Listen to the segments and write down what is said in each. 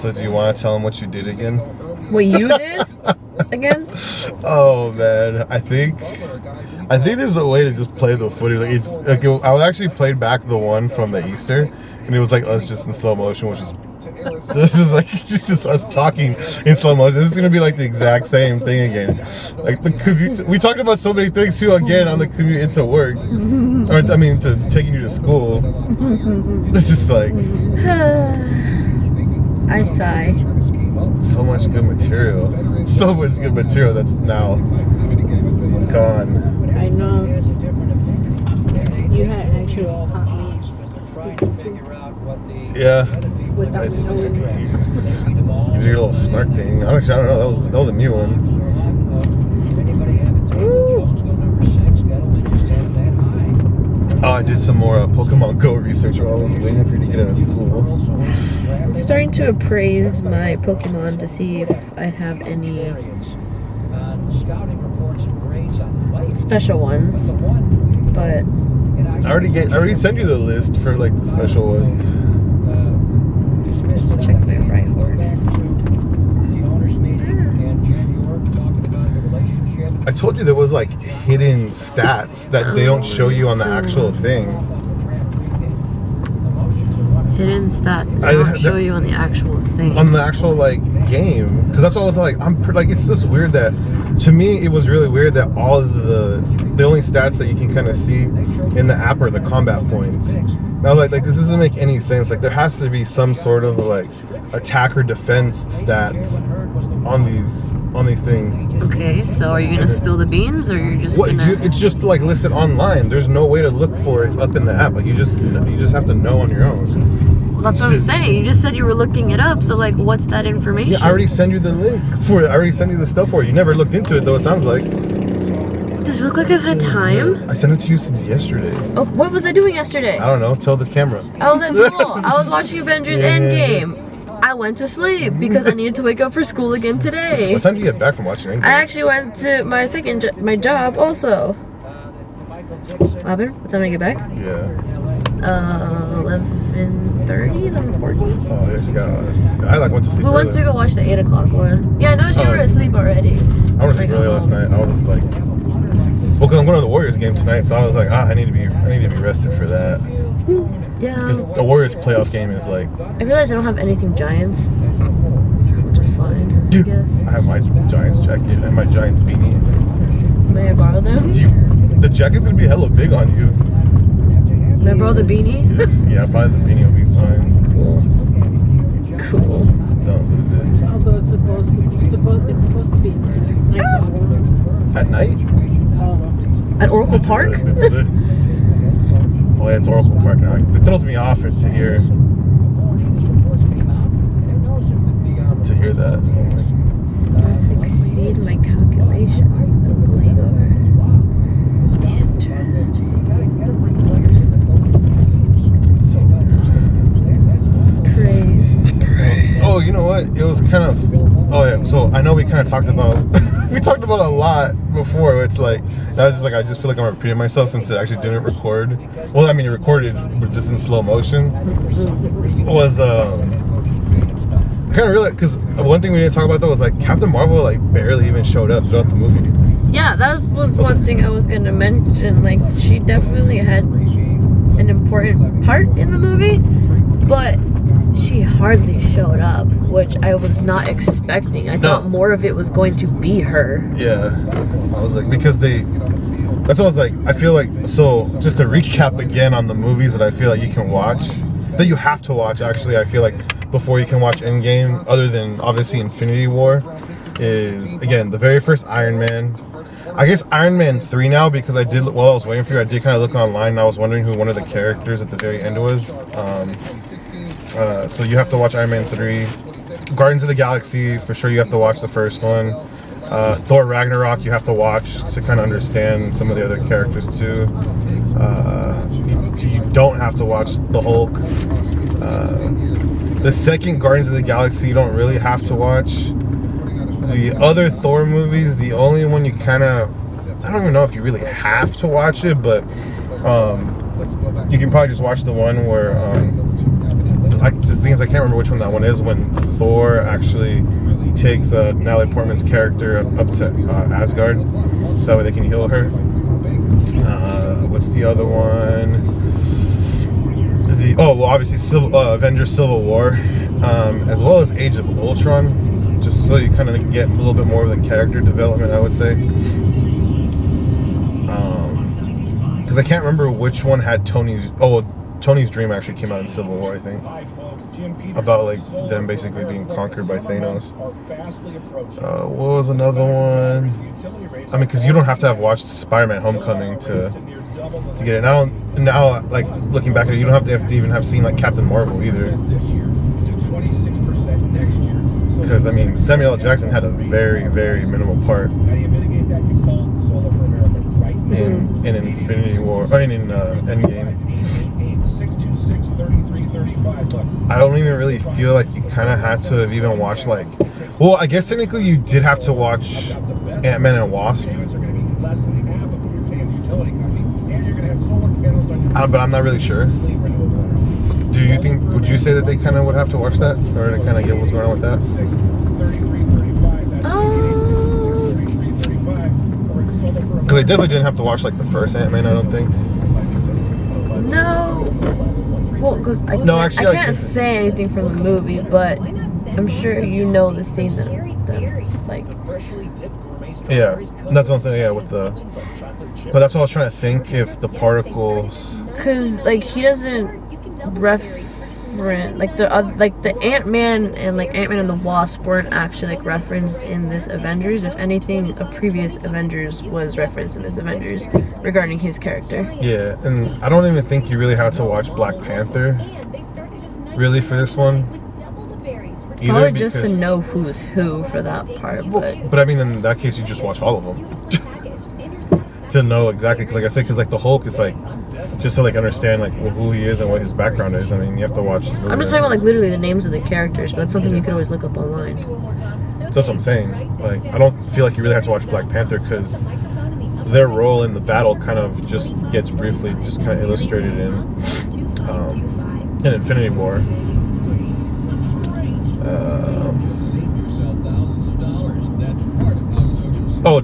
So do you want to tell them what you did again? What you did again? Oh man, I think there's a way to just play the footage. Like it's like I actually played back the one from the Easter, and it was like us just in slow motion, which is this is like just us talking in slow motion. This is gonna be like the exact same thing again. Like the commute. We talked about so many things too again on the commute into work, or I mean to taking you to school. This is like I sigh. so much good material. So much good material that's now gone. I know. You had actually caught me. Yeah. Without knowing. You did your little snark thing. I don't know. That was a new one. Oh, I did some more Pokemon Go research while I was waiting for you to get out of school. I'm starting to appraise my Pokemon to see if I have any special ones, but I already sent you the list for like the special ones. let's check my right horn. I told you there was like hidden stats that they don't show you on the actual thing. Hidden stats they don't show you on the actual thing. On the actual like game, because that's what I was like. It's just weird that, to me, it was really weird that all of the only stats that you can kind of see in the app are the combat points. And I was like this doesn't make any sense. Like there has to be some sort of like attack or defense stats on these things. Okay, so are you gonna spill the beans, or you're just gonna? It's just like listed online. There's no way to look for it up in the app. Like you just have to know on your own. Well, that's what I'm saying. You just said you were looking it up. So like, what's that information? Yeah, I already sent you the link for it. I already sent you the stuff for it. You never looked into it though. It sounds like. Does it look like I've had time? I sent it to you since yesterday. Oh, what was I doing yesterday? I don't know. Tell the camera. I was at school. I was watching Avengers Endgame. I went to sleep because I needed to wake up for school again today. What time did you get back from watching Endgame? I actually went to my my job also. Robin, what time did I get back? Yeah. 11:30, 11:40. Oh, yeah, you got. I went to sleep. We went to go watch the 8 o'clock one. Yeah, I noticed you were asleep already. I was asleep early last night. I was like, well, because I'm going to the Warriors game tonight, so I was like, I need to be rested for that. Yeah. Because the Warriors playoff game is like. I realized I don't have anything Giants, which is fine, I guess. I have my Giants jacket and my Giants beanie. May I borrow them? The jacket's gonna be hella big on you. May I borrow the beanie? Yeah, probably the beanie will be fine. Cool. Don't lose it. Although it's supposed to be nice and warm. At night? At Oracle Park? Oh, yeah, it's Oracle Park now. It throws me off to hear that. Starts to exceed my calculations. Interesting. So Praise. oh, you know what? It was kind of. Oh yeah. So I know we kind of talked about. We talked about a lot before. It's like I was just like I just feel like I'm repeating myself since it actually didn't record. Well, I mean it recorded, but just in slow motion. Was kind of really because one thing we didn't talk about though was like Captain Marvel like barely even showed up throughout the movie. Yeah, that was one thing I was gonna mention. Like she definitely had an important part in the movie, but she hardly showed up, which I was not expecting. I thought more of it was going to be her. Yeah, I was like, because that's what I was like, I feel like, so just to recap again on the movies that I feel like you can watch, that you have to watch actually, I feel like, before you can watch Endgame, other than obviously Infinity War, is, again, the very first Iron Man. I guess Iron Man 3 now, because I did, while I was waiting for you, I did kind of look online and I was wondering who one of the characters at the very end was. So you have to watch Iron Man 3. Guardians of the Galaxy, for sure you have to watch the first one. Thor Ragnarok you have to watch to kind of understand some of the other characters too. You don't have to watch the Hulk. The second Guardians of the Galaxy you don't really have to watch. The other Thor movies, the only one you kind of, I don't even know if you really have to watch it, but you can probably just watch the one where the thing is, I can't remember which one that one is. When Thor actually takes Natalie Portman's character up to Asgard, so that way they can heal her. What's the other one? Obviously Avengers Civil War, as well as Age of Ultron, just so you kind of get a little bit more of the character development, I would say. Because I can't remember which one had Tony's Dream actually came out in Civil War, I think, about like them basically being conquered by Thanos. What was another one? I mean, because you don't have to have watched Spider-Man Homecoming to get it. Now, like looking back at it, you don't have to even have seen like Captain Marvel either. Because I mean, Samuel L. Jackson had a very, very minimal part in Infinity War. I mean, in Endgame. I don't even really feel like you kind of had to have even watched like. Well, I guess technically you did have to watch Ant-Man and Wasp. But I'm not really sure. Do you think? Would you say that they kind of would have to watch that, or to kind of get what's going on with that? Because they definitely didn't have to watch like the first Ant-Man, I don't think. No. Well, because I can't say anything from the movie, but I'm sure you know the scene that like. Yeah, that's what I'm saying. Yeah, with the. But that's what I was trying to think, if the particles. Because like he doesn't reference like the Ant-Man and like Ant-Man and the Wasp weren't actually like referenced in this Avengers. If anything, a previous Avengers was referenced in this Avengers regarding his character. Yeah, and I don't even think you really had to watch Black Panther really for this one. Probably just to know who's who for that part, but I mean, in that case, you just watch all of them to know exactly. Because like I said, because like the Hulk is like just to like understand like who he is and what his background is. I mean, you have to watch. I'm just talking about like literally the names of the characters, but it's something you could always look up online. So that's what I'm saying. Like, I don't feel like you really have to watch Black Panther because their role in the battle kind of just gets briefly just kind of illustrated in Infinity War.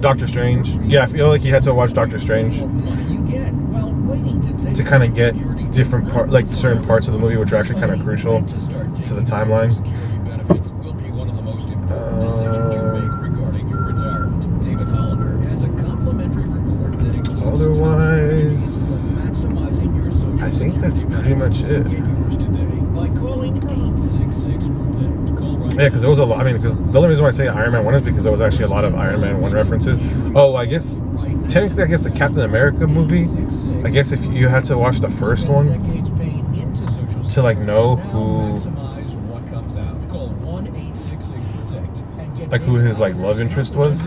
Doctor Strange. Yeah, I feel like you had to watch Doctor Strange to kind of get different certain parts of the movie, which are actually kind of crucial to the timeline. Otherwise, I think that's pretty much it. Yeah, because there was a lot. I mean, because the only reason why I say Iron Man 1 is because there was actually a lot of Iron Man 1 references. Oh, I guess technically, I guess the Captain America movie. I guess if you had to watch the first one to like know who his like love interest was,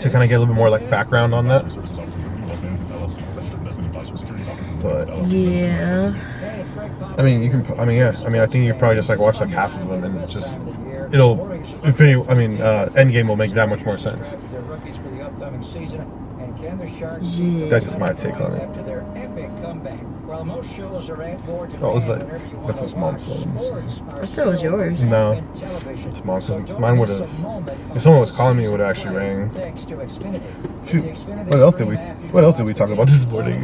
to kind of get a little bit more like background on that. But yeah. I mean, you can. I mean, yeah. I mean, I think you probably just like watch like half of them, and it's just Endgame will make that much more sense. Yeah. That's just my take on it. Oh, was that? That's his mom's phone. I thought it was yours. No, it's mom. Mine would have. If someone was calling me, it would have actually rang. Shoot. What else did we talk about this morning?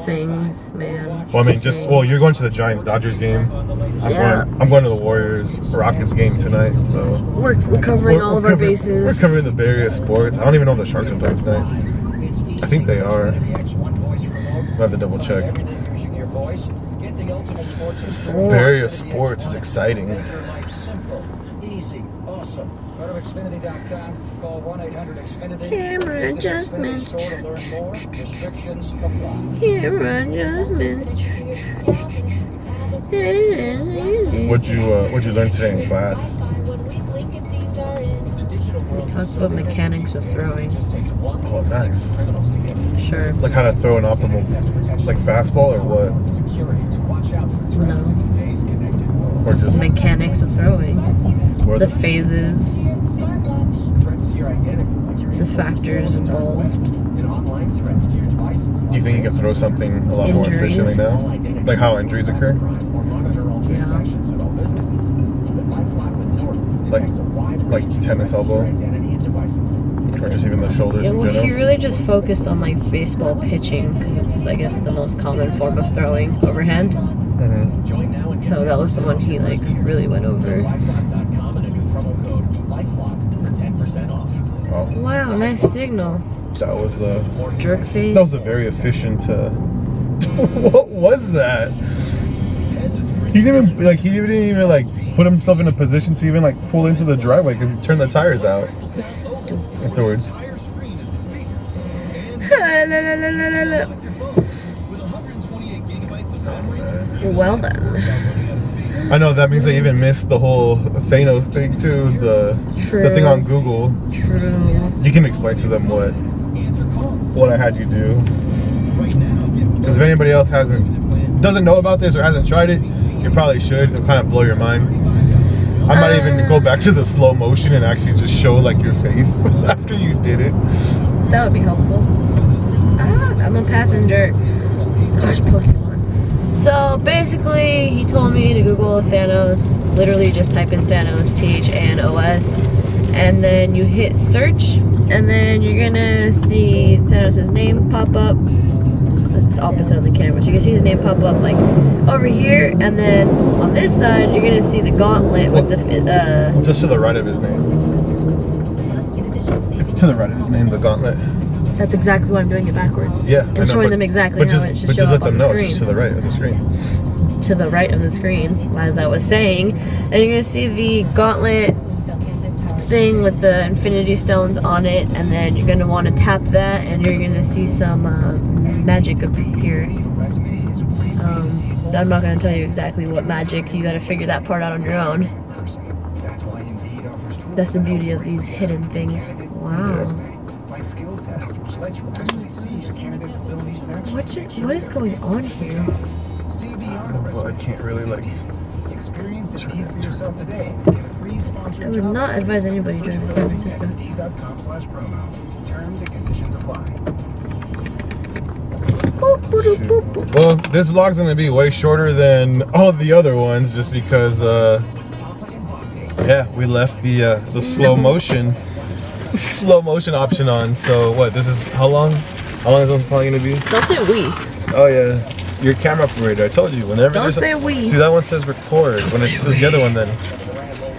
Things, man. Well, I mean, you're going to the Giants-Dodgers game. I'm going to the Warriors-Rockets game tonight. So we're covering all of our bases. We're covering the various sports. I don't even know if the Sharks are playing tonight. I think they are. I have to double check. Various sports is exciting. Camera adjustments. Camera adjustments. What'd you learn today in class? We talked about mechanics of throwing. Oh, nice. Sure. Like how to throw an optimal, like fastball or what? No. Or just mechanics of throwing. The phases. The factors involved. Do you think you can throw something a lot more Injuries. efficiently now? Like how injuries occur? Yeah. Like tennis elbow? Or just even the shoulders Yeah, in well, he general? really just focused on like baseball pitching because it's, I guess, the most common form of throwing overhand. Mm-hmm. So that was the one he like really went over. Oh, Wow, nice signal. that was a Jerk face. that was a very efficient. What was that? He didn't even like put himself in a position to even like pull into the driveway because he turned the tires out afterwards. Well then. I know that means they even missed the whole Thanos thing too. The thing on Google. True. You can explain to them what I had you do. Because if anybody else doesn't know about this or hasn't tried it, you probably should. It'll kind of blow your mind. I might even go back to the slow motion and actually just show like your face after you did it. That would be helpful. I'm a passenger. Gosh, Pokemon. So basically, he told me to Google Thanos. Literally, just type in Thanos, THANOS, and then you hit search, and then you're gonna see Thanos' name pop up. That's opposite of the camera. So you can see his name pop up like over here, and then on this side, you're gonna see the gauntlet with the just to the right of his name. It's to the right of his name, the gauntlet. That's exactly why I'm doing it backwards. Yeah, I and know, showing them exactly how it should show up on the screen. It's to the right of the screen. To the right of the screen, as I was saying, and you're gonna see the gauntlet thing with the infinity stones on it, and then you're gonna want to tap that, and you're gonna see some magic appear. I'm not gonna tell you exactly what magic. You gotta figure that part out on your own. That's the beauty of these hidden things. Wow. What is going on here? Well, I can't really like. I would not advise anybody driving in San Francisco. Well, this vlog's gonna be way shorter than all the other ones, just because, yeah, we left the slow motion option on. So what? This is how long? How long is this probably gonna be? Don't say we. Oh yeah, your camera operator. I told you. Whenever Don't say we. See, that one says record. When it says the other one, then.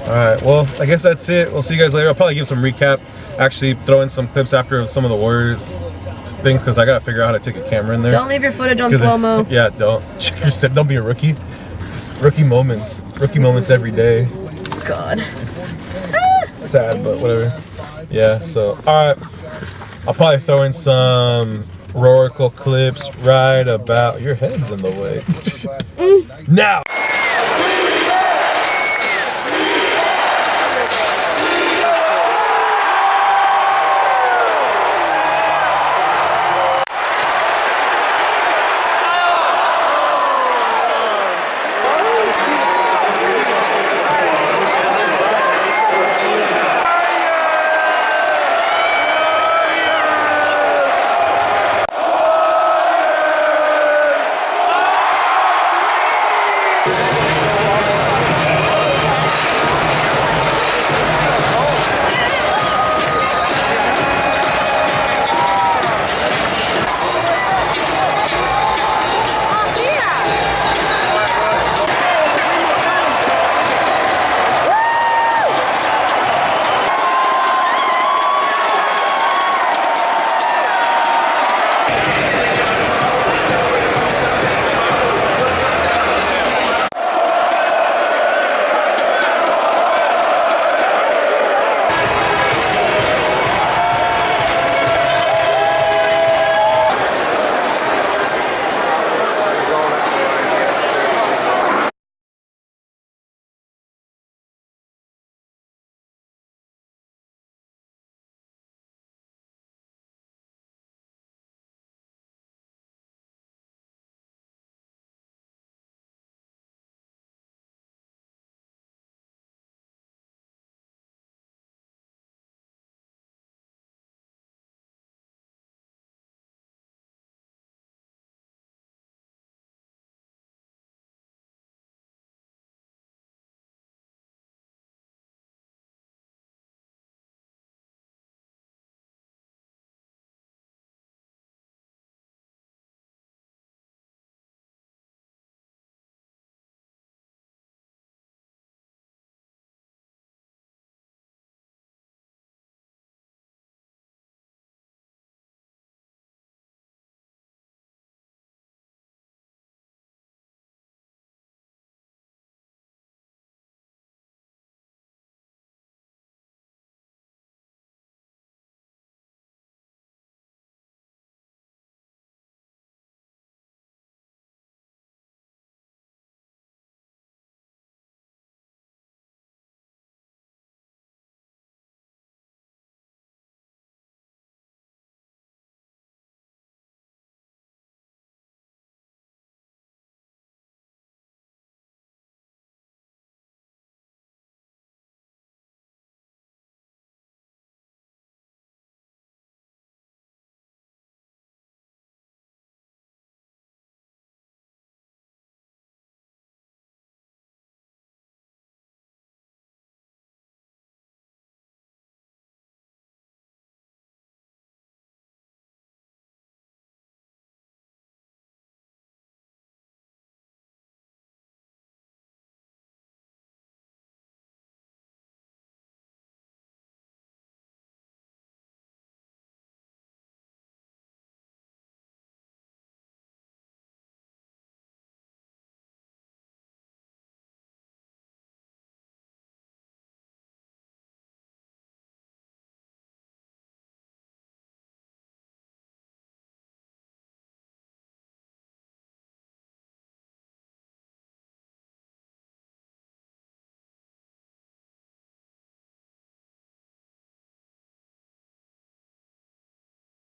All right. Well, I guess that's it. We'll see you guys later. I'll probably give some recap. Actually, throw in some clips after some of the Warriors things because I gotta figure out how to take a camera in there. Don't leave your footage on slow mo. Yeah, don't. Don't be a rookie. Rookie moments. Rookie moments every day. God. It's sad, but whatever. Yeah. So, all right. I'll probably throw in some Roracle clips right about. Your head's in the way. Now.